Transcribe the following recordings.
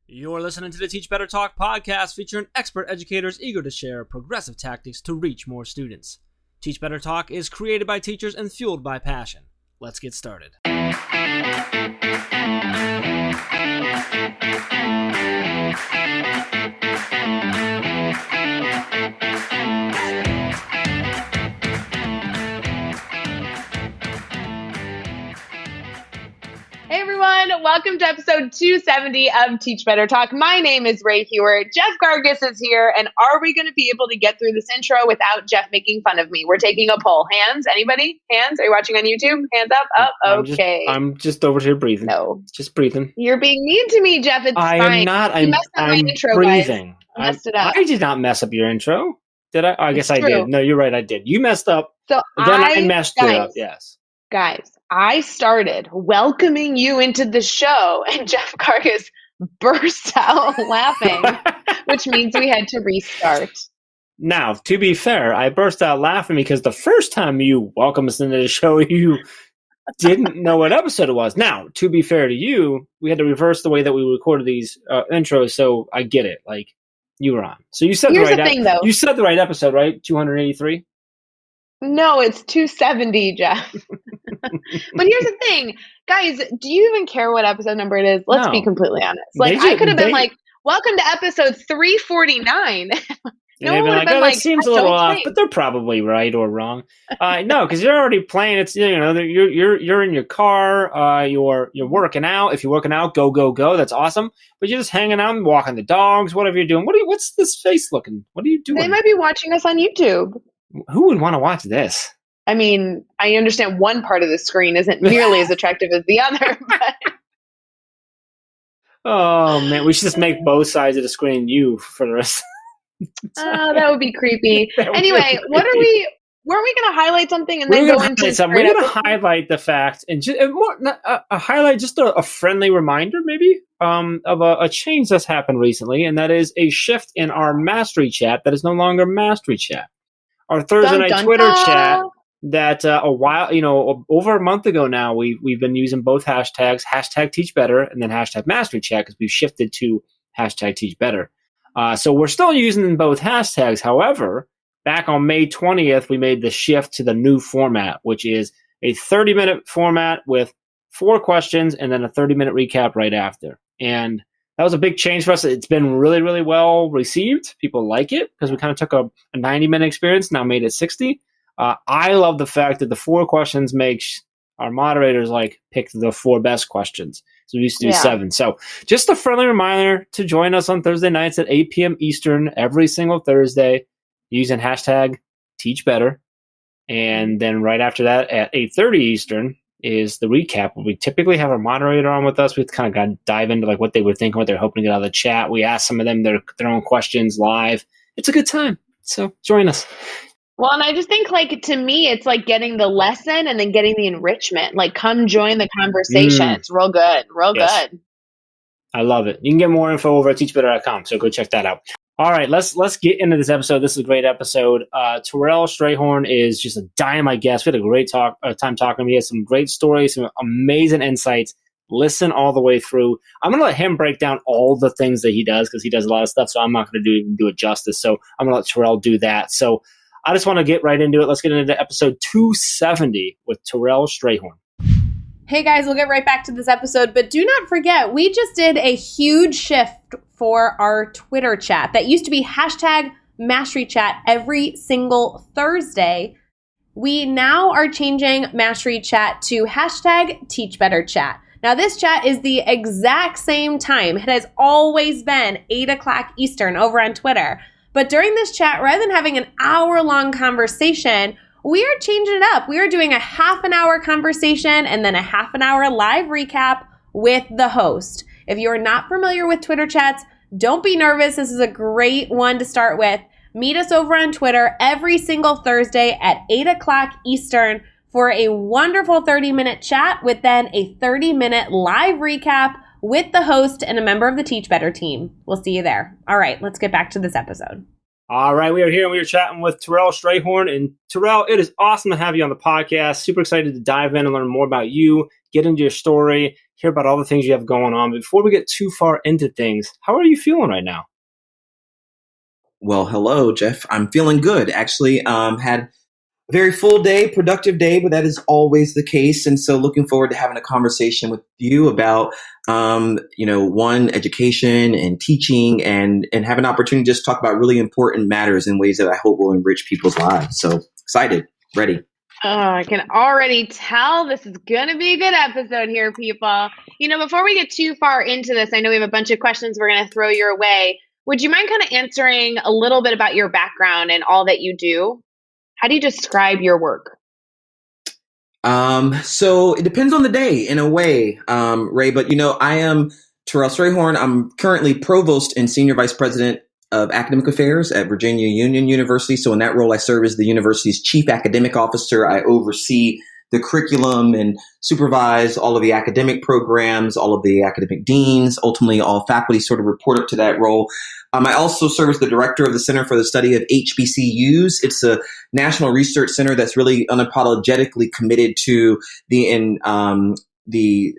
You're listening to the Teach Better Talk podcast featuring expert educators eager to share progressive tactics to reach more students. Teach Better Talk is created by teachers and fueled by passion. Let's get started. Hey everyone, welcome to episode 270 of Teach Better Talk. My name is Ray Hewart. Jeff Gargis is here, and are we going to be able to get through this intro without Jeff making fun of me? We're taking a poll. Hands? Anybody? Hands? Are you watching on YouTube? Hands up? Up? Okay. I'm just over here breathing. No. Just breathing. You're being mean to me, Jeff. It's fine. I am not. You messed up my intro, breathing. Guys. Messed it up. I did not mess up your intro. Did I? Oh, I guess I did. No, you're right. I did. You messed up. So then I messed it up. Yes. Guys, I started welcoming you into the show, and Jeff Gargis burst out laughing, which means we had to restart. Now, to be fair, I burst out laughing because the first time you welcomed us into the show, you didn't know what episode it was. Now, to be fair to you, we had to reverse the way that we recorded these intros, so I get it. Like, you were on. So you said Here's the thing, though. You said the right episode, right? 283? No, it's 270, Jeff. But here's the thing. Guys, do you even care what episode number it is? Let's be completely honest. Like, I could have been like, welcome to episode 349. No one would have been like, that seems a little off, but they're probably right or wrong. No, because you're already playing. It's, you know, you're in your car. You're working out. If you're working out, go. That's awesome. But you're just hanging out and walking the dogs. Whatever you're doing. What's this face looking? What are you doing? They might be watching us on YouTube. Who would want to watch this? I mean, I understand one part of the screen isn't nearly as attractive as the other. But... Oh man, we should just make both sides of the screen you for the rest. Oh, that would be creepy. Anyway, what are we? Weren't we going to highlight something and then go into something? We're going to highlight the fact and highlight just a friendly reminder, maybe, of a change that's happened recently, and that is a shift in our Mastery chat that is no longer Mastery chat. Our Thursday night Twitter chat that over a month ago now, we've been using both hashtags, hashtag Teach Better and then hashtag Mastery chat, because we've shifted to hashtag Teach Better. So we're still using both hashtags. However, back on May 20th, we made the shift to the new format, which is a 30-minute format with 4 questions and then a 30-minute recap right after. And that was a big change for us. It's been really, really well received. People like it because we kind of took a 90-minute experience, now made it 60. I love the fact that the 4 questions makes our moderators pick the 4 best questions. So we used to do 7. So just a friendly reminder to join us on Thursday nights at 8 p.m. Eastern every single Thursday using hashtag Teach Better. And then right after that at 8:30 Eastern is the recap, where we typically have our moderator on with us. We kind of got to dive into what they were thinking, what they're hoping to get out of the chat. We ask some of them their own questions live. It's a good time. So join us. Well, and I just think, to me, it's like getting the lesson and then getting the enrichment. Come join the conversation. It's real good. Good. I love it. You can get more info over at teachbetter.com, so go check that out. All right, let's get into this episode. This is a great episode. Terrell Strayhorn is just a dynamite guest. We had a great time talking to him. He has some great stories, some amazing insights. Listen all the way through. I'm going to let him break down all the things that he does, because he does a lot of stuff, so I'm not going to do it justice. So I'm going to let Terrell do that. So I just want to get right into it. Let's get into episode 270 with Terrell Strayhorn. Hey guys, we'll get right back to this episode, but do not forget, we just did a huge shift for our Twitter chat. That used to be hashtag Mastery Chat every single Thursday. We now are changing Mastery Chat to hashtag Teach Better Chat. Now this chat is the exact same time. It has always been 8 o'clock Eastern over on Twitter. But during this chat, rather than having an hour-long conversation, we are changing it up. We are doing a half an hour conversation and then a half an hour live recap with the host. If you are not familiar with Twitter chats, don't be nervous. This is a great one to start with. Meet us over on Twitter every single Thursday at 8 o'clock Eastern for a wonderful 30-minute chat with then a 30-minute live recap with the host and a member of the Teach Better team. We'll see you there. All right, let's get back to this episode. All right, we are here and we are chatting with Terrell Strayhorn. And Terrell, it is awesome to have you on the podcast. Super excited to dive in and learn more about you, get into your story, hear about all the things you have going on. But before we get too far into things, how are you feeling right now? Well, hello, Jeff. I'm feeling good. Actually, had a very full day, productive day, but that is always the case. And so looking forward to having a conversation with you about, one, education and teaching and have an opportunity to just talk about really important matters in ways that I hope will enrich people's lives. So excited, ready. Oh, I can already tell this is going to be a good episode here, people. Before we get too far into this, I know we have a bunch of questions we're going to throw your way. Would you mind kind of answering a little bit about your background and all that you do? How do you describe your work? So it depends on the day in a way, Ray, but I am Terrell Strayhorn. I'm currently provost and senior vice president of academic affairs at Virginia Union University. So in that role, I serve as the university's chief academic officer. I oversee the curriculum and supervise all of the academic programs, all of the academic deans, ultimately all faculty sort of report up to that role. I also serve as the director of the Center for the Study of HBCUs. It's a national research center that's really unapologetically committed to the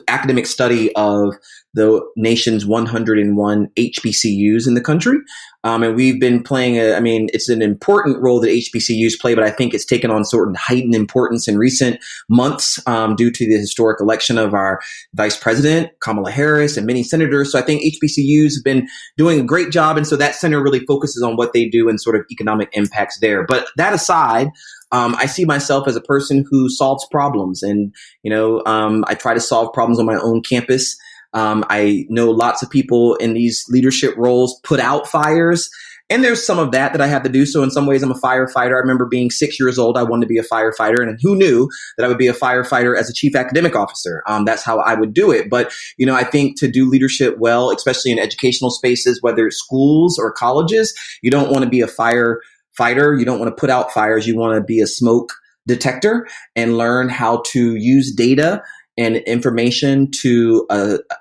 academic study of the nation's 101 HBCUs in the country. And we've been playing it's an important role that HBCUs play, but I think it's taken on sort of heightened importance in recent months due to the historic election of our vice president, Kamala Harris, and many senators. So I think HBCUs have been doing a great job. And so that center really focuses on what they do and sort of economic impacts there. But that aside, I see myself as a person who solves problems. And, I try to solve problems on my own campus. I know lots of people in these leadership roles put out fires, and there's some of that I have to do. So in some ways, I'm a firefighter. I remember being 6 years old. I wanted to be a firefighter, and who knew that I would be a firefighter as a chief academic officer? That's how I would do it. But, I think to do leadership well, especially in educational spaces, whether it's schools or colleges, you don't want to be a firefighter. You don't want to put out fires. You want to be a smoke detector and learn how to use data and information to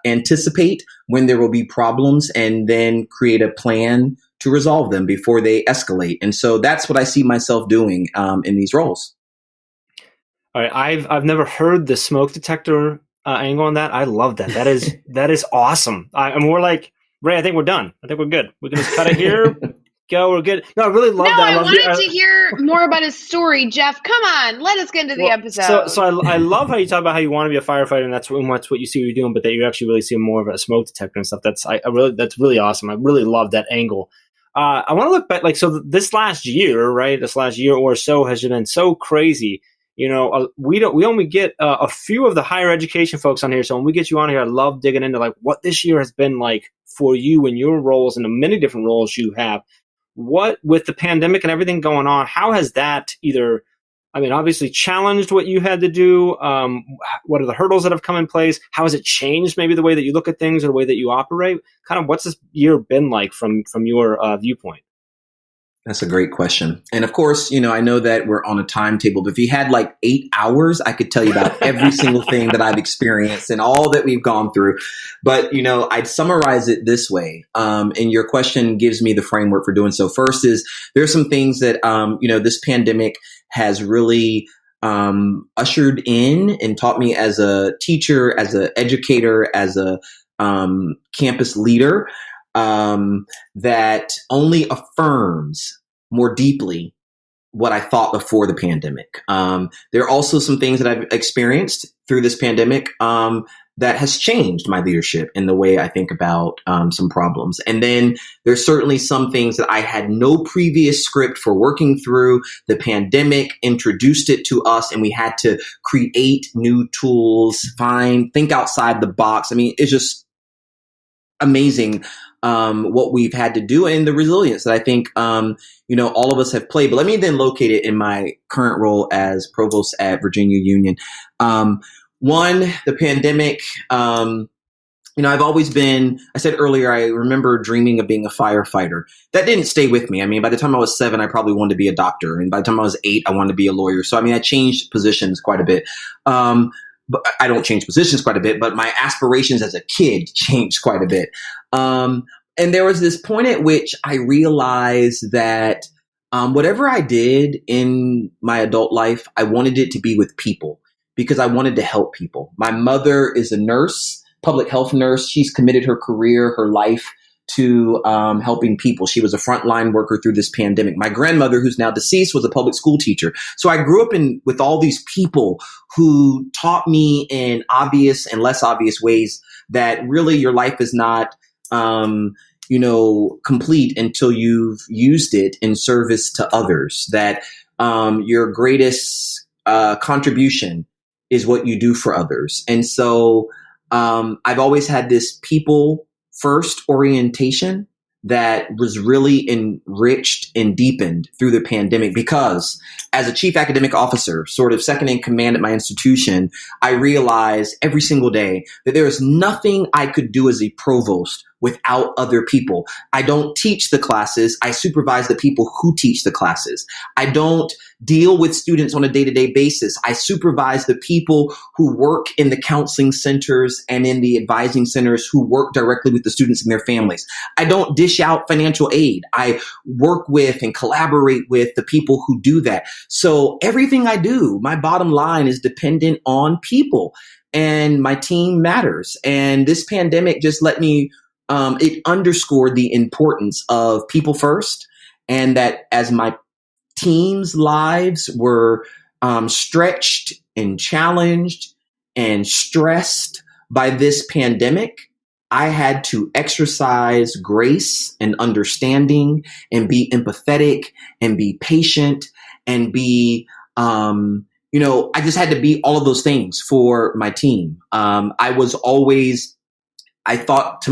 anticipate when there will be problems and then create a plan to resolve them before they escalate. And so that's what I see myself doing in these roles. All right, I've never heard the smoke detector angle on that. I love that. That is awesome. And we're like, Ray, I think we're done. I think we're good. We can just cut it here. Go, we're good. No, I really love that. I wanted to hear more about his story, Jeff. Come on, let us get into the episode. So I love how you talk about how you want to be a firefighter, and that's what you see you're doing, but that you actually really see more of a smoke detector and stuff. That's really awesome. I really love that angle. I want to look back, this last year, right? This last year or so has been so crazy. We only get a few of the higher education folks on here. So when we get you on here, I love digging into what this year has been like for you and your roles and the many different roles you have. What, with the pandemic and everything going on, how has that obviously challenged what you had to do? What are the hurdles that have come in place? How has it changed maybe the way that you look at things or the way that you operate? Kind of what's this year been like from your viewpoint? That's a great question. And of course, I know that we're on a timetable, but if you had 8 hours, I could tell you about every single thing that I've experienced and all that we've gone through. But, I'd summarize it this way. And your question gives me the framework for doing so. First is there's some things that, this pandemic has really ushered in and taught me as a teacher, as an educator, as a campus leader. That only affirms more deeply what I thought before the pandemic. There are also some things that I've experienced through this pandemic that has changed my leadership in the way I think about some problems. And then there's certainly some things that I had no previous script for working through. The pandemic introduced it to us, and we had to create new tools, think outside the box. It's just amazing what we've had to do and the resilience that I think all of us have played. But let me then locate it in my current role as provost at Virginia Union. One, the pandemic. I've always been, I said earlier, I remember dreaming of being a firefighter. That didn't stay with me. By the time I was 7, I probably wanted to be a doctor. And by the time I was 8, I wanted to be a lawyer. So, I changed positions quite a bit. But I don't change positions quite a bit, but my aspirations as a kid changed quite a bit. And there was this point at which I realized that whatever I did in my adult life, I wanted it to be with people. because I wanted to help people. My mother is a nurse, public health nurse. She's committed her career, her life to helping people. She was a frontline worker through this pandemic. My grandmother, who's now deceased, was a public school teacher. So I grew up with all these people who taught me in obvious and less obvious ways that really your life is not, complete until you've used it in service to others. That your greatest contribution is what you do for others. And so I've always had this people first orientation that was really enriched and deepened through the pandemic, because as a chief academic officer, sort of second in command at my institution, I realized every single day that there is nothing I could do as a provost without other people. I don't teach the classes. I supervise the people who teach the classes. I don't deal with students on a day-to-day basis. I supervise the people who work in the counseling centers and in the advising centers who work directly with the students and their families. I don't dish out financial aid. I work with and collaborate with the people who do that. So everything I do, my bottom line is dependent on people, and my team matters. And this pandemic just let me it underscored the importance of people first, and that as my team's lives were stretched and challenged and stressed by this pandemic, I had to exercise grace and understanding and be empathetic and be patient and be, I just had to be all of those things for my team. I thought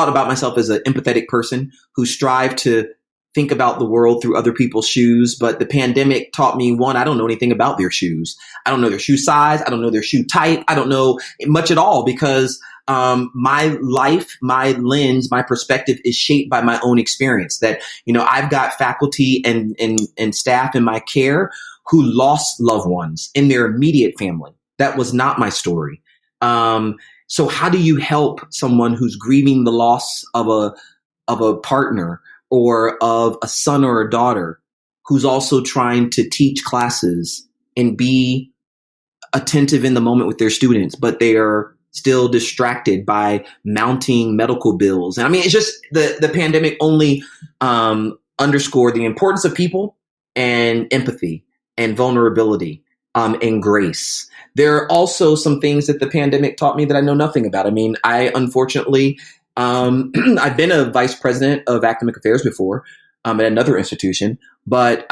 about myself as an empathetic person who strived to think about the world through other people's shoes. But the pandemic taught me, one, I don't know anything about their shoes. I don't know their shoe size. I don't know their shoe type. I don't know much at all, because my life, my lens, my perspective is shaped by my own experience. That, I've got faculty and staff in my care who lost loved ones in their immediate family. That was not my story. So how do you help someone who's grieving the loss of a partner or of a son or a daughter, who's also trying to teach classes and be attentive in the moment with their students, but they are still distracted by mounting medical bills? And I mean, it's just the pandemic only underscored the importance of people and empathy and vulnerability and grace. There are also some things that the pandemic taught me that I know nothing about. I mean, I unfortunately, I've been a vice president of academic affairs before at another institution, but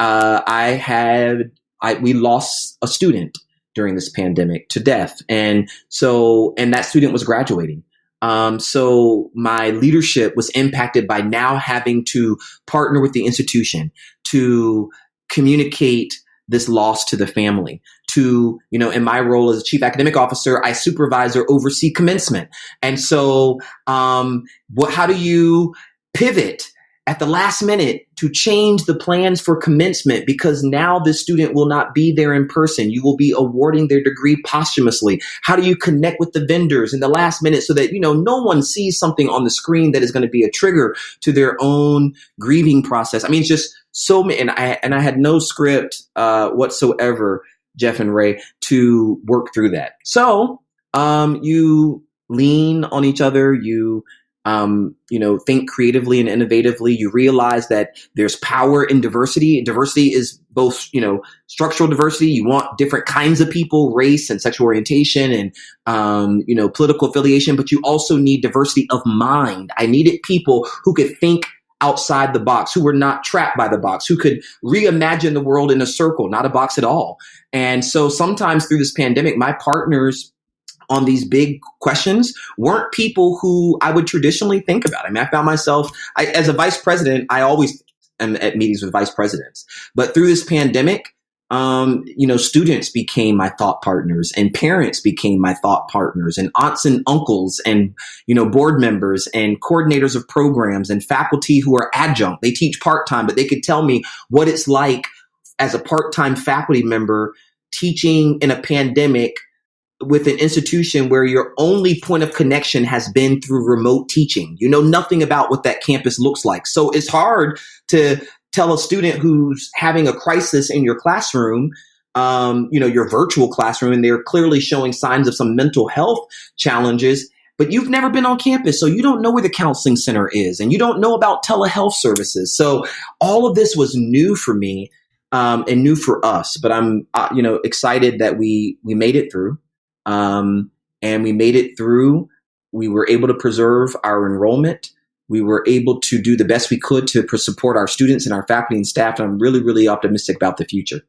we lost a student during this pandemic to death. And that student was graduating. So my leadership was impacted by now having to partner with the institution to communicate this loss to the family. In my role as a chief academic officer, I supervise or oversee commencement. And so how do you pivot at the last minute to change the plans for commencement, because now the student will not be there in person? You will be awarding their degree posthumously. How do you connect with the vendors in the last minute so that, no one sees something on the screen that is going to be a trigger to their own grieving process? I mean, it's just so many, and I had no script whatsoever, Jeff and Ray, to work through that. So you lean on each other. You think creatively and innovatively. You realize that there's power in diversity. Diversity is both, structural diversity. You want different kinds of people, race and sexual orientation and, political affiliation, but you also need diversity of mind. I needed people who could think outside the box, who were not trapped by the box, who could reimagine the world in a circle, not a box at all. And so sometimes through this pandemic, my partners on these big questions weren't people who I would traditionally think about. I mean, I found myself, as a vice president, I always am at meetings with vice presidents. But through this pandemic, students became my thought partners, and parents became my thought partners, and aunts and uncles, and, board members and coordinators of programs, and faculty who are adjunct. They teach part-time, but they could tell me what it's like as a part-time faculty member teaching in a pandemic with an institution where your only point of connection has been through remote teaching. You know nothing about what that campus looks like. So it's hard to tell a student who's having a crisis in your classroom your virtual classroom, and they're clearly showing signs of some mental health challenges, but you've never been on campus, so you don't know where the counseling center is, and you don't know about telehealth services. So all of this was new for me, and new for us. But I'm, excited that we made it through, and we made it through. We were able to preserve our enrollment. We were able to do the best we could to support our students and our faculty and staff. And I'm really, really optimistic about the future.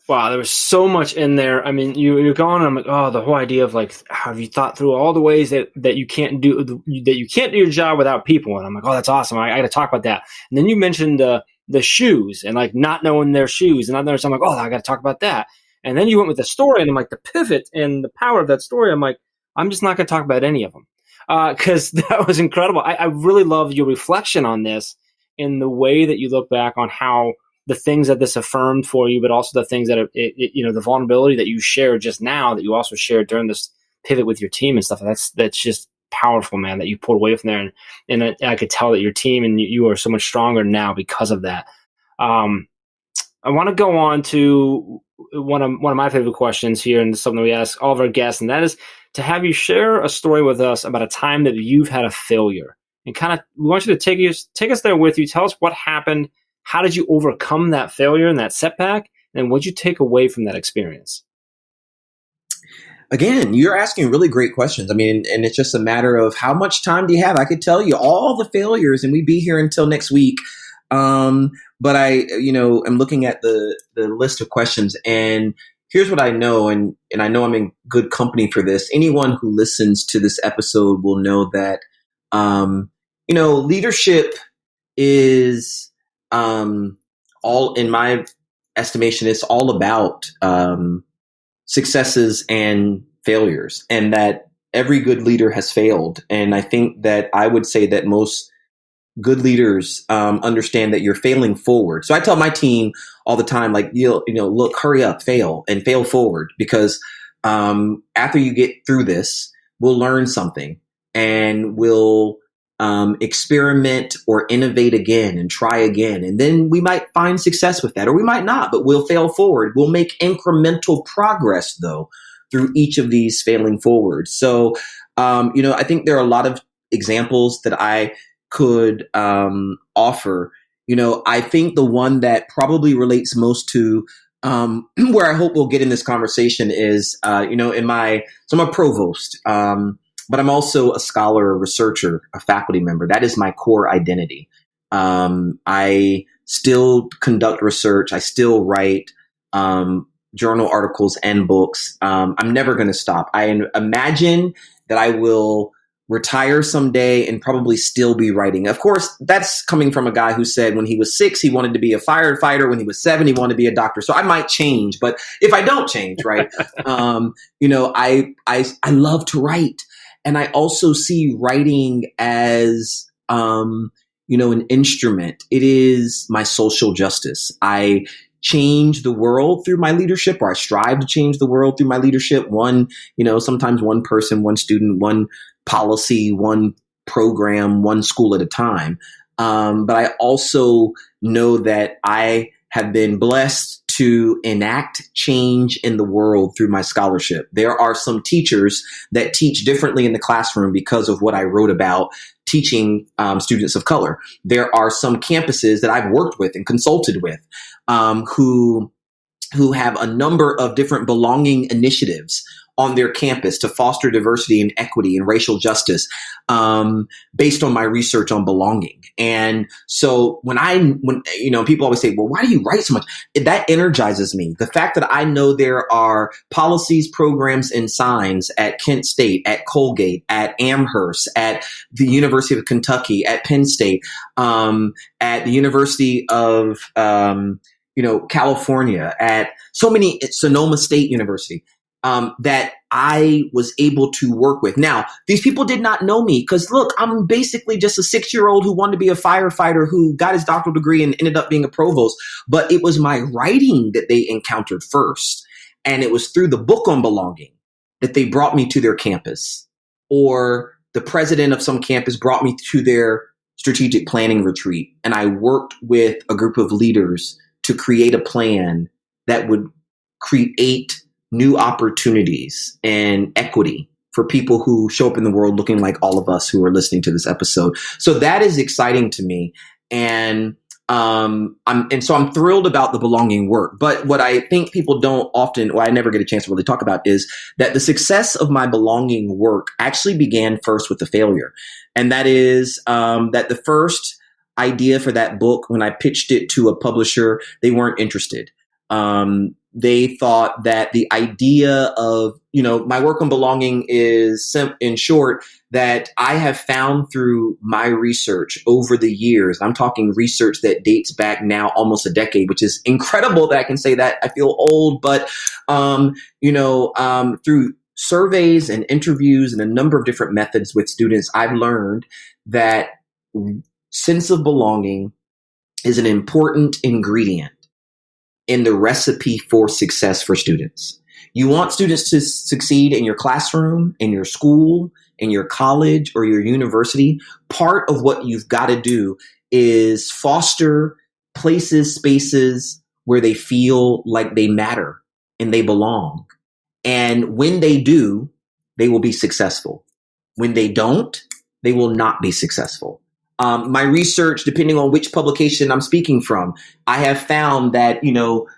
Wow, there was so much in there. I mean, you're going, I'm like, oh, the whole idea of like, have you thought through all the ways that you can't do your job without people? And I'm like, oh, that's awesome. I got to talk about that. And then you mentioned the shoes and like not knowing their shoes, and not knowing. So I'm like, oh, I got to talk about that. And then you went with the story, and I'm like, the pivot and the power of that story. I'm like, I'm just not going to talk about any of them because that was incredible. I really love your reflection on this in the way that you look back on how the things that this affirmed for you, but also the things that the vulnerability that you shared just now, that you also shared during this pivot with your team and stuff. That's just powerful, man, that you pulled away from there. And I could tell that your team and you are so much stronger now because of that. I want to go on to one of my favorite questions here, and something we ask all of our guests, and that is to have you share a story with us about a time that you've had a failure. And kind of, we want you to take us there with you. Tell us what happened. How did you overcome that failure and that setback? And what did you take away from that experience? Again, you're asking really great questions. I mean, and it's just a matter of how much time do you have? I could tell you all the failures, and we'd be here until next week. But I'm looking at the list of questions, and here's what I know, and I know I'm in good company for this. Anyone who listens to this episode will know that, leadership is, all, in my estimation, it's all about successes and failures, and that every good leader has failed. And I think that I would say that most good leaders understand that you're failing forward. So I tell my team all the time, like, look, hurry up, fail forward, because after you get through this, we'll learn something, and we'll experiment or innovate again and try again. And then we might find success with that, or we might not, but we'll fail forward. We'll make incremental progress, though, through each of these failing forward. So, I think there are a lot of examples that I could offer. I think the one that probably relates most to where I hope we'll get in this conversation is, so I'm a provost, but I'm also a scholar, a researcher, a faculty member. That is my core identity. I still conduct research. I still write journal articles and books. I'm never going to stop. I imagine that I will retire someday and probably still be writing. Of course, that's coming from a guy who said when he was 6, he wanted to be a firefighter. When he was 7, he wanted to be a doctor. So I might change, but if I don't change, right, I love to write. And I also see writing as, an instrument. It is my social justice. I change the world through my leadership, or I strive to change the world through my leadership. Sometimes one person, one student, one policy, one program, one school at a time. But I also know that I have been blessed to enact change in the world through my scholarship. There are some teachers that teach differently in the classroom because of what I wrote about teaching students of color. There are some campuses that I've worked with and consulted with who have a number of different belonging initiatives on their campus to foster diversity and equity and racial justice, based on my research on belonging. And so when people always say, well, why do you write so much? That energizes me. The fact that I know there are policies, programs, and signs at Kent State, at Colgate, at Amherst, at the University of Kentucky, at Penn State, at the University of, California, at Sonoma State University, that I was able to work with. Now, these people did not know me because, look, I'm basically just a 6-year-old who wanted to be a firefighter who got his doctoral degree and ended up being a provost. But it was my writing that they encountered first. And it was through the book on belonging that they brought me to their campus, or the president of some campus brought me to their strategic planning retreat. And I worked with a group of leaders to create a plan that would create new opportunities and equity for people who show up in the world looking like all of us who are listening to this episode. So that is exciting to me. And I'm thrilled about the belonging work. But what I think people don't often, or I never get a chance to really talk about, is that the success of my belonging work actually began first with the failure. And that is that the first idea for that book, when I pitched it to a publisher, they weren't interested. They thought that the idea of, my work on belonging is, in short, that I have found through my research over the years, I'm talking research that dates back now almost a decade, which is incredible that I can say that. I feel old, but, through surveys and interviews and a number of different methods with students, I've learned that sense of belonging is an important ingredient in the recipe for success for students. You want students to succeed in your classroom, in your school, in your college, or your university. Part of what you've got to do is foster places, spaces where they feel like they matter and they belong. And when they do, they will be successful. When they don't, they will not be successful. My research, depending on which publication I'm speaking from, I have found that,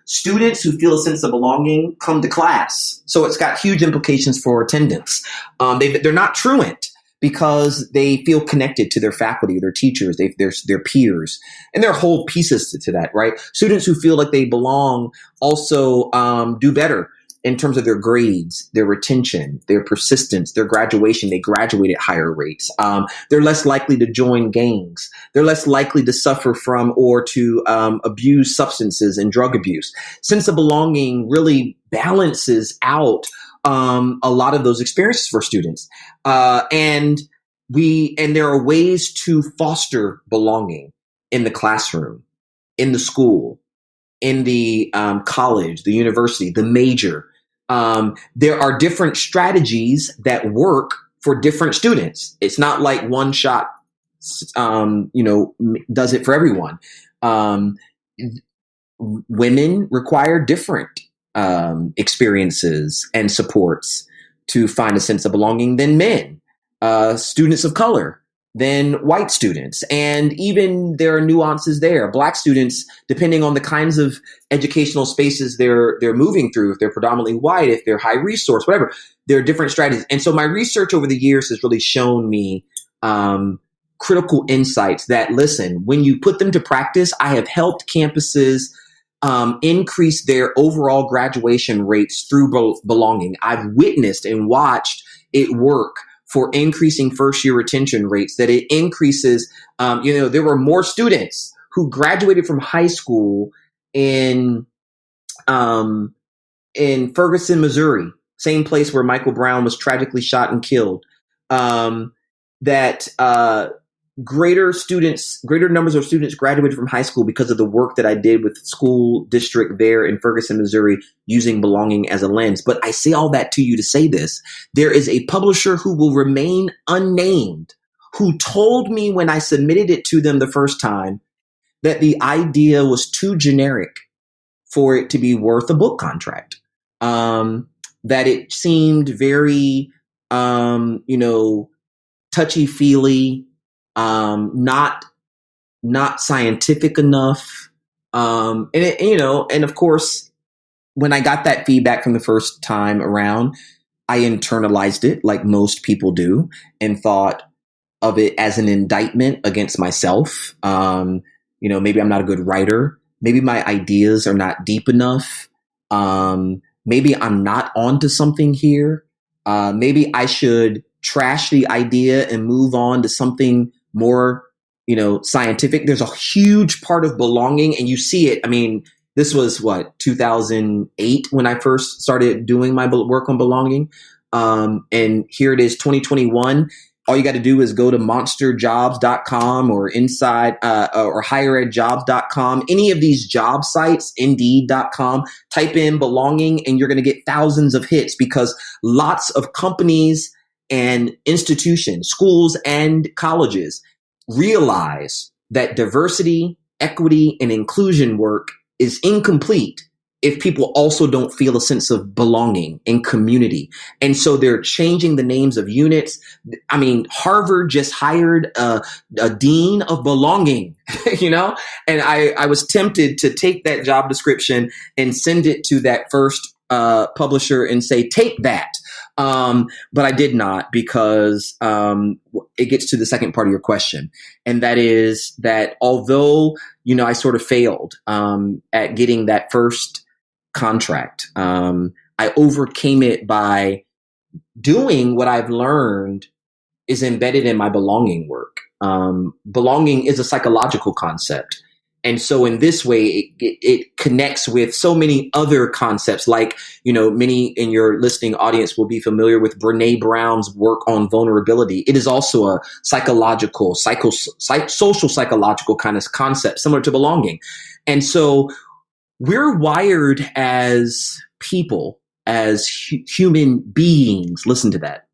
students who feel a sense of belonging come to class. So it's got huge implications for attendance. They're not truant because they feel connected to their faculty, their teachers, their peers, and there are whole pieces to that, right? Students who feel like they belong also do better in terms of their grades, their retention, their persistence, their graduation. They graduate at higher rates. They're less likely to join gangs. They're less likely to suffer from or to abuse substances and drug abuse. Sense of belonging really balances out a lot of those experiences for students. And there are ways to foster belonging in the classroom, in the school, in the college, the university, the major. There are different strategies that work for different students. It's not like one shot, does it for everyone. Women require different experiences and supports to find a sense of belonging than men. Students of color than white students. And even there are nuances there. Black students, depending on the kinds of educational spaces they're moving through, if they're predominantly white, if they're high resource, whatever, there are different strategies. And so my research over the years has really shown me critical insights that, listen, when you put them to practice, I have helped campuses increase their overall graduation rates through belonging. I've witnessed and watched it work for increasing first-year retention rates, that it increases, there were more students who graduated from high school in Ferguson, Missouri, same place where Michael Brown was tragically shot and killed, that greater numbers of students graduated from high school because of the work that I did with the school district there in Ferguson, Missouri, using belonging as a lens. But I say all that to you to say this. There is a publisher who will remain unnamed who told me when I submitted it to them the first time that the idea was too generic for it to be worth a book contract. That it seemed very, touchy-feely, not scientific enough. And of course, when I got that feedback from the first time around, I internalized it like most people do and thought of it as an indictment against myself. Maybe I'm not a good writer. Maybe my ideas are not deep enough. Maybe I'm not onto something here. Maybe I should trash the idea and move on to something more, scientific. There's a huge part of belonging, and you see it. I mean, this was 2008 when I first started doing my work on belonging. And here it is, 2021. All you got to do is go to monsterjobs.com or inside or higheredjobs.com, any of these job sites, indeed.com, type in belonging, and you're going to get thousands of hits because lots of companies and institutions, schools and colleges realize that diversity, equity, and inclusion work is incomplete if people also don't feel a sense of belonging and community. And so they're changing the names of units. I mean, Harvard just hired a dean of belonging, you know, and I was tempted to take that job description and send it to that first publisher and say, take that. But I did not, because it gets to the second part of your question. And that is that although, you know, I sort of failed at getting that first contract, I overcame it by doing what I've learned is embedded in my belonging work. Belonging is a psychological concept. And so in this way, it connects with so many other concepts, like, you know, many in your listening audience will be familiar with Brene Brown's work on vulnerability. It is also a psychological, social psychological kind of concept, similar to belonging. And so we're wired as people, as human beings. Listen to that.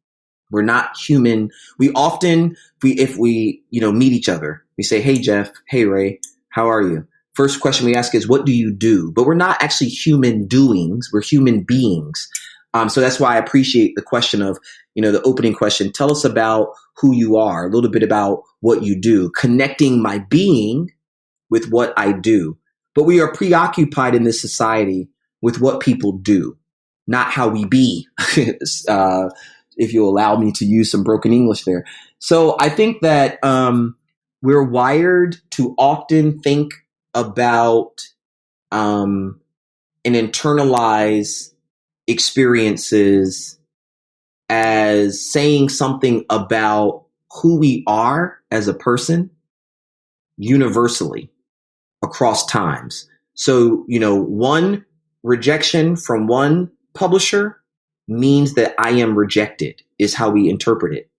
We're not human. We often, if we, you know, meet each other, we say, hey, Jeff, hey, Ray, how are you? First question we ask is, what do you do? But we're not actually human doings. We're human beings. So that's why I appreciate the question of, you know, the opening question. Tell us about who you are, a little bit about what you do, connecting my being with what I do. But we are preoccupied in this society with what people do, not how we be, if you allow me to use some broken English there. So I think that we're wired to often think about and internalize experiences as saying something about who we are as a person universally across times. So, you know, one rejection from one publisher means that I am rejected, is how we interpret it.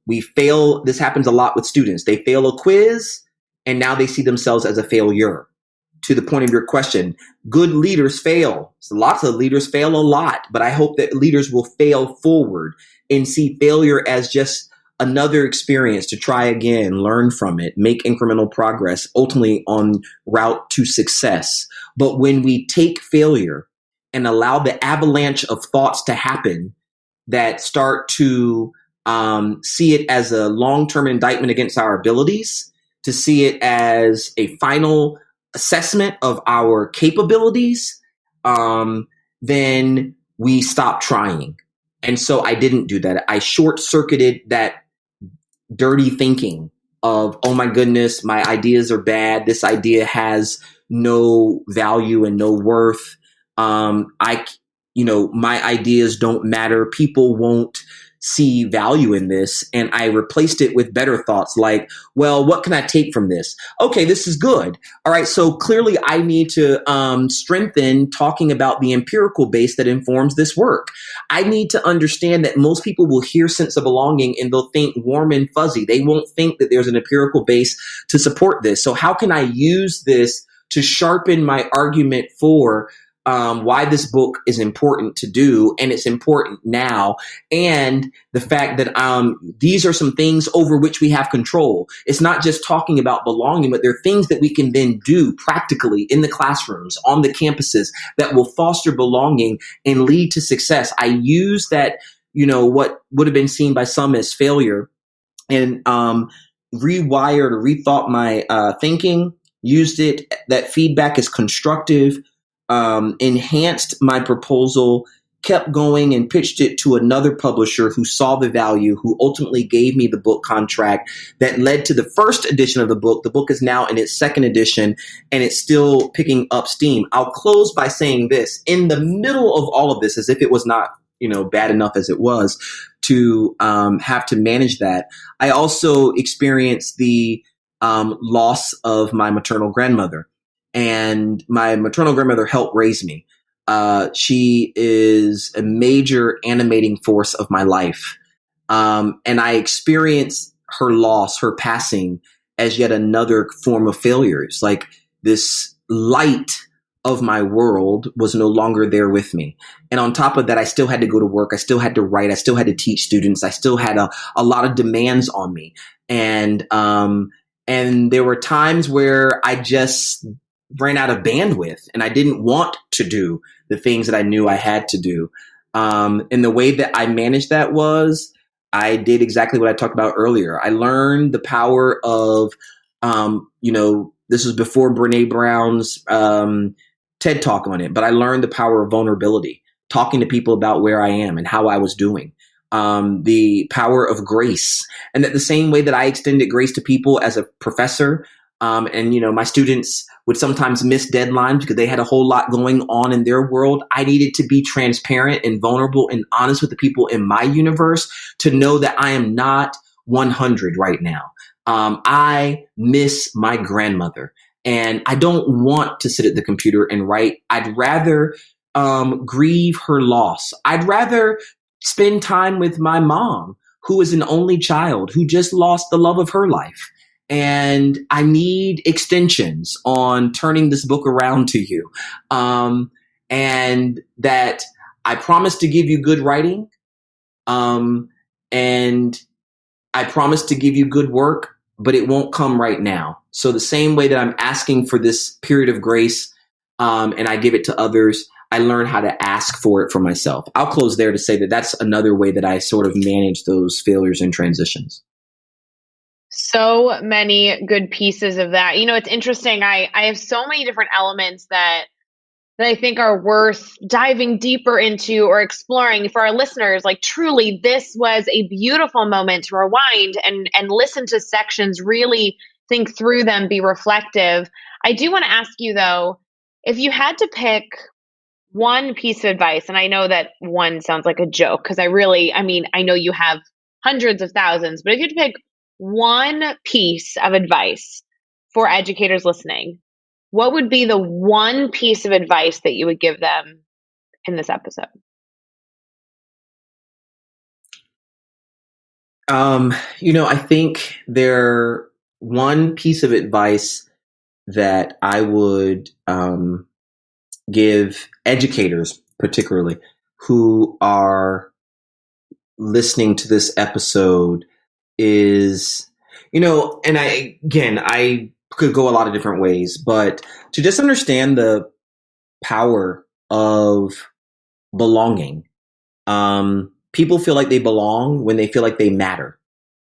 We fail. This happens a lot with students. They fail a quiz and now they see themselves as a failure. To the point of your question, good leaders fail. So lots of leaders fail a lot, but I hope that leaders will fail forward and see failure as just another experience to try again, learn from it, make incremental progress, ultimately on route to success. But when we take failure and allow the avalanche of thoughts to happen that start to see it as a long-term indictment against our abilities, to see it as a final assessment of our capabilities, then we stop trying. And so I didn't do that. I short-circuited that dirty thinking of, oh my goodness, my ideas are bad. This idea has no value and no worth. My ideas don't matter. People won't see value in this. And I replaced it with better thoughts like, well, what can I take from this? Okay, this is good. All right, so clearly I need to strengthen talking about the empirical base that informs this work. I need to understand that most people will hear sense of belonging and they'll think warm and fuzzy. They won't think that there's an empirical base to support this. So how can I use this to sharpen my argument for why this book is important to do, and it's important now, and the fact that these are some things over which we have control. It's not just talking about belonging, but there are things that we can then do practically in the classrooms, on the campuses, that will foster belonging and lead to success. I use that, what would have been seen by some as failure, and rewired or rethought my thinking, used it, that feedback is constructive, enhanced my proposal, kept going and pitched it to another publisher who saw the value, who ultimately gave me the book contract that led to the first edition of the book. The book is now in its second edition and it's still picking up steam. I'll close by saying this. In the middle of all of this, as if it was not, bad enough as it was to have to manage that, I also experienced the loss of my maternal grandmother. And my maternal grandmother helped raise me. She is a major animating force of my life. And I experienced her loss, her passing, as yet another form of failure. It's like this light of my world was no longer there with me. And on top of that, I still had to go to work. I still had to write. I still had to teach students. I still had a lot of demands on me. And there were times where I just ran out of bandwidth and I didn't want to do the things that I knew I had to do. And the way that I managed that was I did exactly what I talked about earlier. I learned the power of, this was before Brene Brown's TED Talk on it, but I learned the power of vulnerability, talking to people about where I am and how I was doing. The power of grace. And that the same way that I extended grace to people as a professor, my students would sometimes miss deadlines because they had a whole lot going on in their world. I needed to be transparent and vulnerable and honest with the people in my universe to know that I am not 100 right now. I miss my grandmother and I don't want to sit at the computer and write. I'd rather grieve her loss. I'd rather spend time with my mom, who is an only child, who just lost the love of her life. And I need extensions on turning this book around to you. And that I promise to give you good writing. And I promise to give you good work, but it won't come right now. So the same way that I'm asking for this period of grace, and I give it to others, I learn how to ask for it for myself. I'll close there to say that that's another way that I sort of manage those failures and transitions. So many good pieces of that. It's interesting. I have so many different elements that I think are worth diving deeper into or exploring for our listeners. Like, truly, this was a beautiful moment to rewind and listen to sections, really think through them, be reflective. I do want to ask you, though, if you had to pick one piece of advice, and I know that one sounds like a joke because I know you have hundreds of thousands, but if you had to pick one piece of advice for educators listening, what would be the one piece of advice that you would give them in this episode? I think one piece of advice that I would give educators, particularly who are listening to this episode, is, and I could go a lot of different ways, but to just understand the power of belonging. People feel like they belong when they feel like they matter,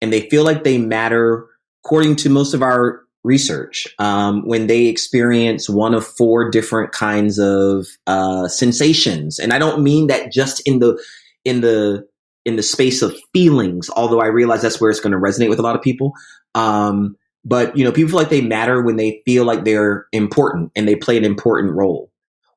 and they feel like they matter according to most of our research, when they experience one of 4 different kinds of sensations. And I don't mean that just in the space of feelings, although I realize that's where it's going to resonate with a lot of people. But people feel like they matter when they feel like they're important and they play an important role,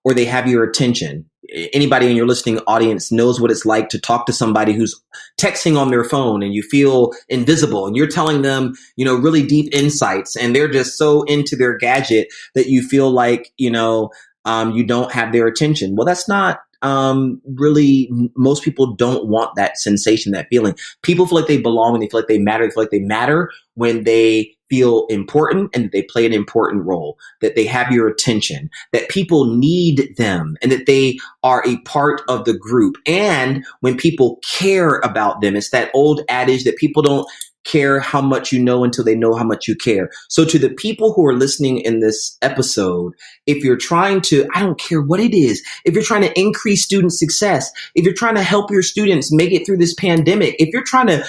or they have your attention. Anybody in your listening audience knows what it's like to talk to somebody who's texting on their phone and you feel invisible and you're telling them, really deep insights, and they're just so into their gadget that you feel like, you don't have their attention. Well, that's not really, most people don't want that sensation, that feeling. People feel like they belong when they feel like they matter. They feel like they matter when they feel important and that they play an important role, that they have your attention, that people need them, and that they are a part of the group. And when people care about them, it's that old adage that people don't care how much you know until they know how much you care. So to the people who are listening in this episode, if you're trying to, I don't care what it is, if you're trying to increase student success, if you're trying to help your students make it through this pandemic, if you're trying to,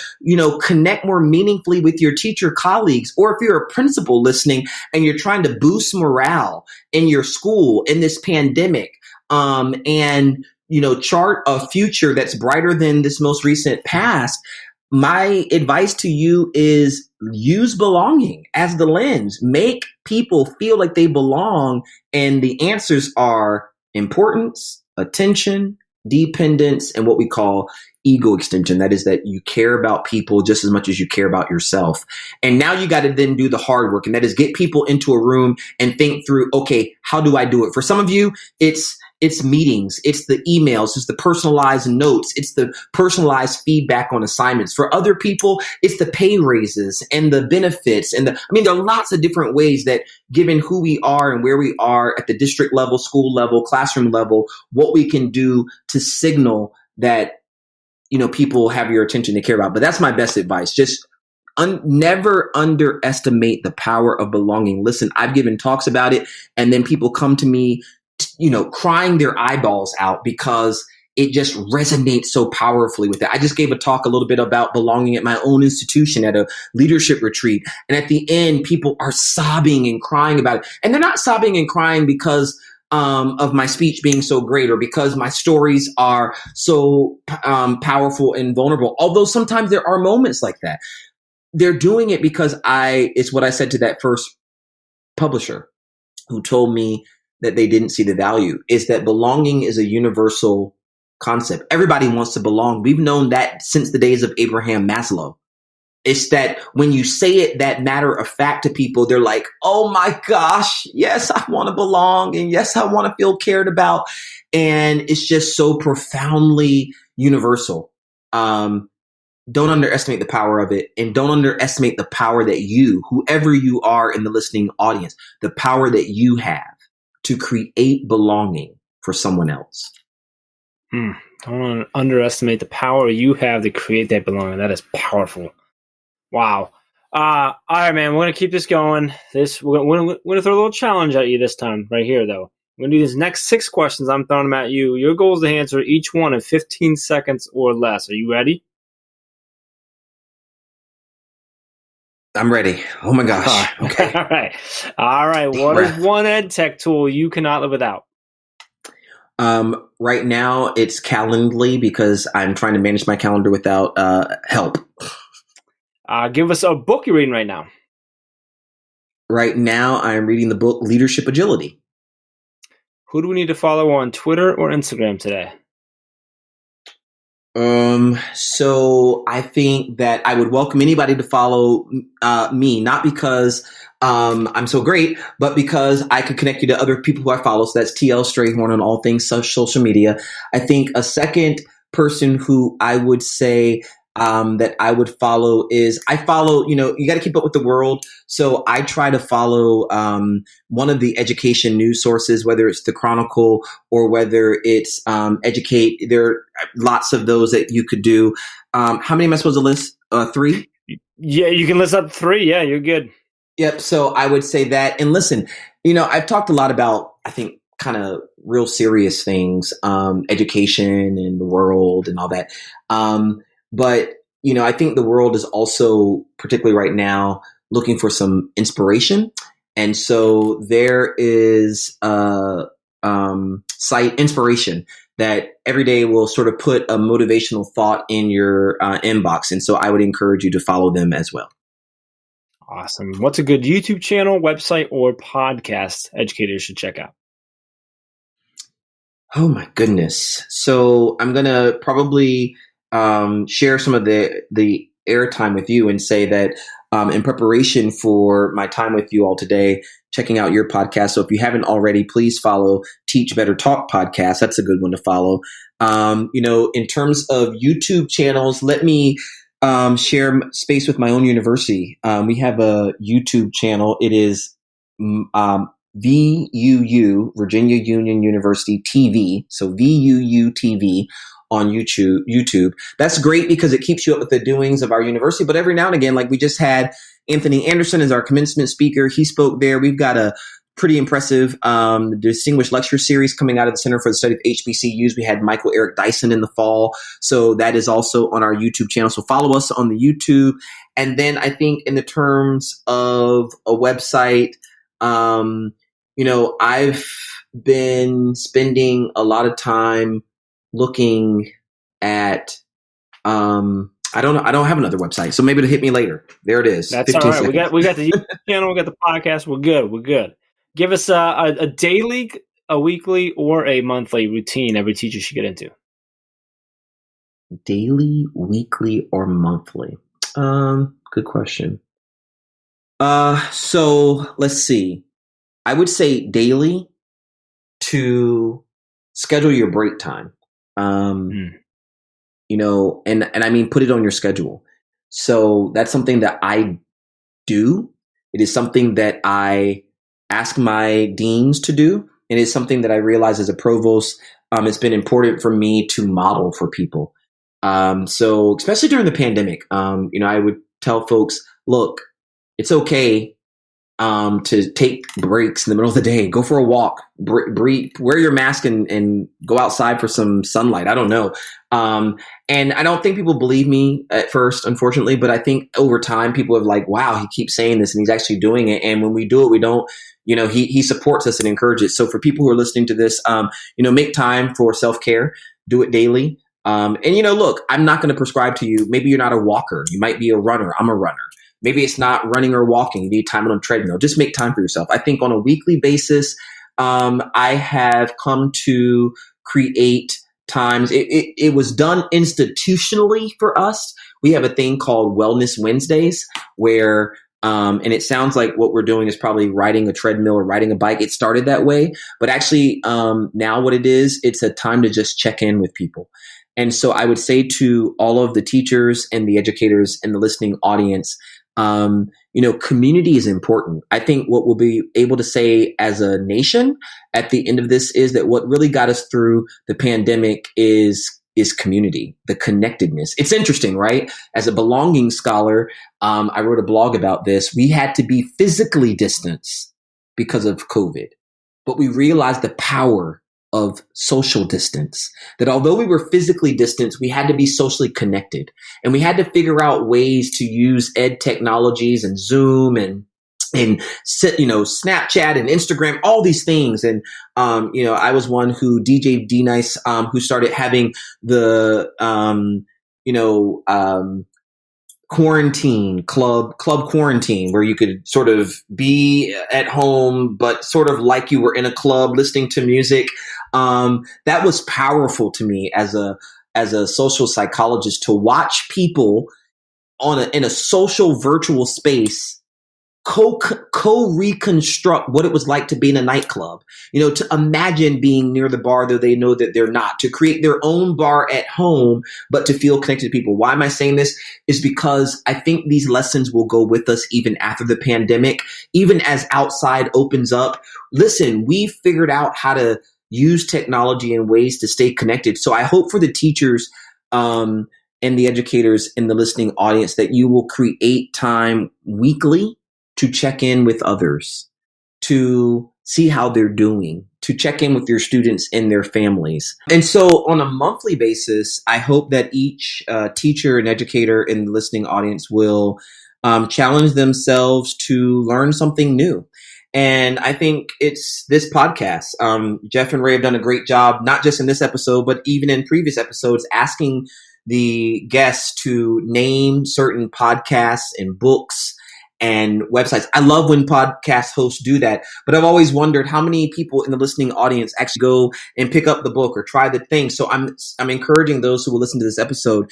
connect more meaningfully with your teacher colleagues, or if you're a principal listening and you're trying to boost morale in your school in this pandemic, and chart a future that's brighter than this most recent past, my advice to you is use belonging as the lens. Make people feel like they belong. And the answers are importance, attention, dependence, and what we call ego extension. That is that you care about people just as much as you care about yourself. And now you got to then do the hard work. And that is get people into a room and think through, okay, how do I do it? For some of you, it's meetings, it's the emails, it's the personalized notes, it's the personalized feedback on assignments. For other people, it's the pay raises and the benefits. And there are lots of different ways that, given who we are and where we are at the district level, school level, classroom level, what we can do to signal that, people have your attention to care about. But that's my best advice. Just never underestimate the power of belonging. Listen, I've given talks about it, and then people come to me, crying their eyeballs out because it just resonates so powerfully with it. I just gave a talk a little bit about belonging at my own institution at a leadership retreat. And at the end, people are sobbing and crying about it. And they're not sobbing and crying because of my speech being so great or because my stories are so powerful and vulnerable. Although sometimes there are moments like that. They're doing it because it's what I said to that first publisher who told me that they didn't see the value, is that belonging is a universal concept. Everybody wants to belong. We've known that since the days of Abraham Maslow. It's that when you say it that matter of fact to people, they're like, oh my gosh, yes, I want to belong. And yes, I want to feel cared about. And it's just so profoundly universal. Don't underestimate the power of it. And don't underestimate the power that whoever you are in the listening audience, the power that you have to create belonging for someone else. Don't underestimate the power you have to create that belonging. That is powerful. Wow. All right, man. We're going to keep this going. We're going to throw a little challenge at you this time right here, though. We're going to do these next 6 questions. I'm throwing them at you. Your goal is to answer each one in 15 seconds or less. Are you ready? I'm ready. Oh, my gosh. Okay. All right. What is one ed tech tool you cannot live without? Right now, it's Calendly because I'm trying to manage my calendar without help. Give us a book you're reading right now. Right now, I'm reading the book Leadership Agility. Who do we need to follow on Twitter or Instagram today? So I think that I would welcome anybody to follow me, not because I'm so great, but because I could connect you to other people who I follow. So that's Terrell Strayhorn on all things social media. I think a second person who I would say that I would follow is you got to keep up with the world. So I try to follow one of the education news sources, whether it's the Chronicle or whether it's Educate. There are lots of those that you could do. How many am I supposed to list? 3? Yeah, you can list up 3. Yeah, you're good. Yep. So I would say that. And listen, I've talked a lot about, I think, kind of real serious things, education and the world and all that. But, I think the world is also, particularly right now, looking for some inspiration. And so there is site Inspiration that every day will sort of put a motivational thought in your inbox. And so I would encourage you to follow them as well. Awesome. What's a good YouTube channel, website, or podcast educators should check out? Oh, my goodness. So I'm going to probably share some of the airtime with you and say that in preparation for my time with you all today, checking out your podcast. So if you haven't already, please follow Teach Better Talk podcast. That's a good one to follow. In terms of YouTube channels, let me share space with my own university. We have a YouTube channel. It is VUU, Virginia Union University TV. So VUU TV on YouTube. That's great because it keeps you up with the doings of our university. But every now and again, like we just had Anthony Anderson as our commencement speaker. He spoke there. We've got a pretty impressive distinguished lecture series coming out of the Center for the Study of HBCUs. We had Michael Eric Dyson in the fall. So that is also on our YouTube channel. So follow us on the YouTube. And then I think in the terms of a website, I've been spending a lot of time looking at, I don't know. I don't have another website, so maybe it'll hit me later. There it is. That's all right. We got the YouTube channel. We got the podcast. We're good. Give us a daily, a weekly, or a monthly routine every teacher should get into. Daily, weekly, or monthly? Good question. So let's see. I would say daily to schedule your break time. And I mean, put it on your schedule. So that's something that I do. It is something that I ask my deans to do. And it's something that I realize as a provost, it's been important for me to model for people. So especially during the pandemic, I would tell folks, look, it's okay to take breaks in the middle of the day, go for a walk, breathe, wear your mask and go outside for some sunlight. I don't know. And I don't think people believe me at first, unfortunately, but I think over time people are like, wow, he keeps saying this and he's actually doing it. And when we do it, we don't, he supports us and encourages. So for people who are listening to this, make time for self-care, do it daily. And look, I'm not going to prescribe to you. Maybe you're not a walker. You might be a runner. I'm a runner. Maybe it's not running or walking. You need time on a treadmill. Just make time for yourself. I think on a weekly basis, I have come to create times. It was done institutionally for us. We have a thing called Wellness Wednesdays where, and it sounds like what we're doing is probably riding a treadmill or riding a bike. It started that way, but actually now what it is, it's a time to just check in with people. And so I would say to all of the teachers and the educators and the listening audience, community is important. I think what we'll be able to say as a nation at the end of this is that what really got us through the pandemic is community, the connectedness. It's interesting, right? As a belonging scholar, I wrote a blog about this. We had to be physically distanced because of COVID, but we realized the power of social distance, that although we were physically distanced, we had to be socially connected, and we had to figure out ways to use ed technologies and Zoom and Snapchat and Instagram, all these things. And, I was one who DJ D-Nice, who started having the, quarantine club quarantine, where you could sort of be at home, but sort of like you were in a club listening to music. That was powerful to me as a social psychologist, to watch people in a social virtual space co-reconstruct what it was like to be in a nightclub, to imagine being near the bar, though they know that they're not, to create their own bar at home, but to feel connected to people. Why am I saying this? Is because I think these lessons will go with us even after the pandemic, even as outside opens up. Listen, we figured out how to use technology in ways to stay connected. So I hope for the teachers, and the educators in the listening audience that you will create time weekly to check in with others, to see how they're doing, to check in with your students and their families. And so on a monthly basis, I hope that each teacher and educator in the listening audience will challenge themselves to learn something new. And I think it's this podcast. Jeff and Ray have done a great job, not just in this episode, but even in previous episodes, asking the guests to name certain podcasts and books and websites. I love when podcast hosts do that, but I've always wondered how many people in the listening audience actually go and pick up the book or try the thing. So I'm encouraging those who will listen to this episode,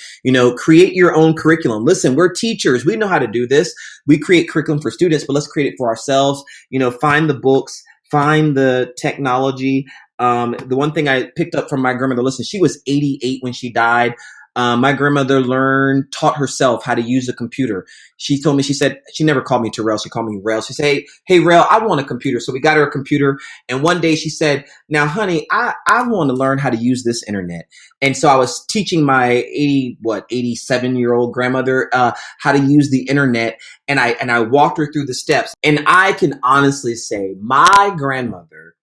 create your own curriculum. Listen, we're teachers. We know how to do this. We create curriculum for students, but let's create it for ourselves. Find the books, find the technology. The one thing I picked up from my grandmother, listen, she was 88 when she died. My grandmother taught herself how to use a computer. She told me, she said, she never called me Terrell. She called me Rail. She said, hey, Rail, I want a computer. So we got her a computer. And one day she said, now, honey, I want to learn how to use this internet. And so I was teaching my 87-year-old grandmother, how to use the internet. And I walked her through the steps. And I can honestly say my grandmother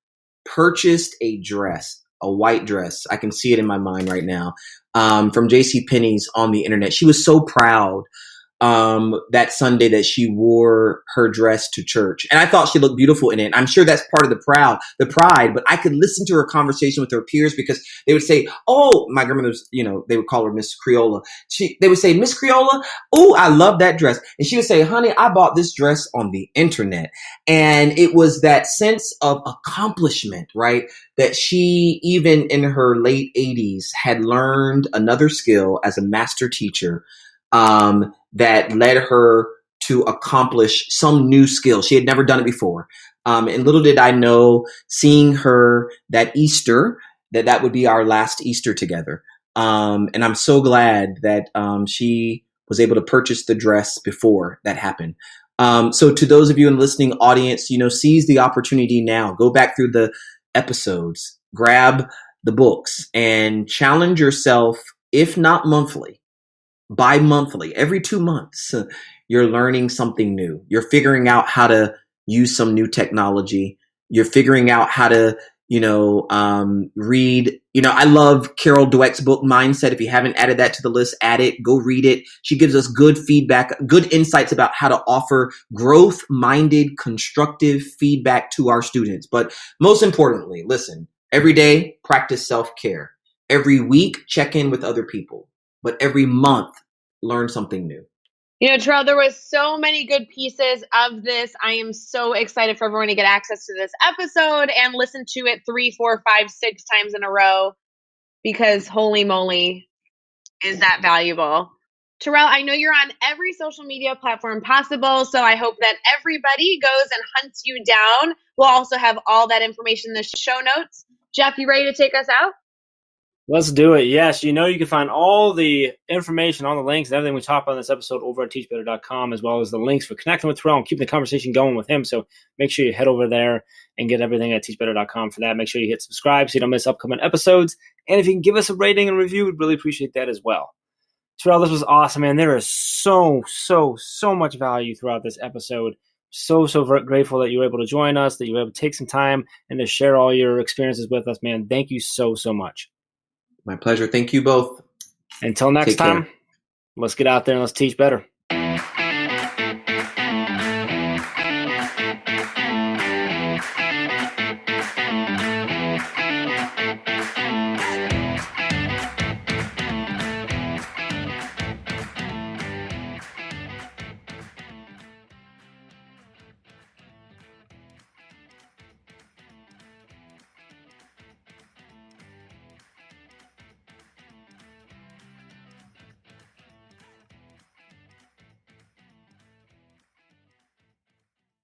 purchased a dress, a white dress. I can see it in my mind right now. From JCPenney's on the internet. She was so proud that Sunday that she wore her dress to church. And I thought she looked beautiful in it. I'm sure that's part of the pride, but I could listen to her conversation with her peers because they would say, oh, my grandmother's, they would call her Miss Creola. They would say, Miss Creola, oh, I love that dress. And she would say, honey, I bought this dress on the internet. And it was that sense of accomplishment, right? That she, even in her late 80s, had learned another skill as a master teacher, that led her to accomplish some new skill. She had never done it before. And little did I know, seeing her that Easter, that would be our last Easter together. And I'm so glad that she was able to purchase the dress before that happened. So to those of you in the listening audience, seize the opportunity now. Go back through the episodes, grab the books, and challenge yourself, if not monthly, bi-monthly, every 2 months, you're learning something new. You're figuring out how to use some new technology. You're figuring out how to, read. I love Carol Dweck's book, Mindset. If you haven't added that to the list, add it. Go read it. She gives us good feedback, good insights about how to offer growth-minded, constructive feedback to our students. But most importantly, listen, every day, practice self-care. Every week, check in with other people. But every month, learn something new. Terrell, there was so many good pieces of this. I am so excited for everyone to get access to this episode and listen to it 3, 4, 5, 6 times in a row, because holy moly, is that valuable. Terrell, I know you're on every social media platform possible, so I hope that everybody goes and hunts you down. We'll also have all that information in the show notes. Jeff, you ready to take us out? Let's do it. Yes, you can find all the information, all the links, and everything we talked about in this episode over at teachbetter.com, as well as the links for connecting with Terrell and keeping the conversation going with him. So make sure you head over there and get everything at teachbetter.com for that. Make sure you hit subscribe so you don't miss upcoming episodes. And if you can give us a rating and review, we'd really appreciate that as well. Terrell, this was awesome, man. There is so much value throughout this episode. So very grateful that you were able to join us, that you were able to take some time and to share all your experiences with us, man. Thank you so much. My pleasure. Thank you both. Until next time, let's get out there and let's teach better.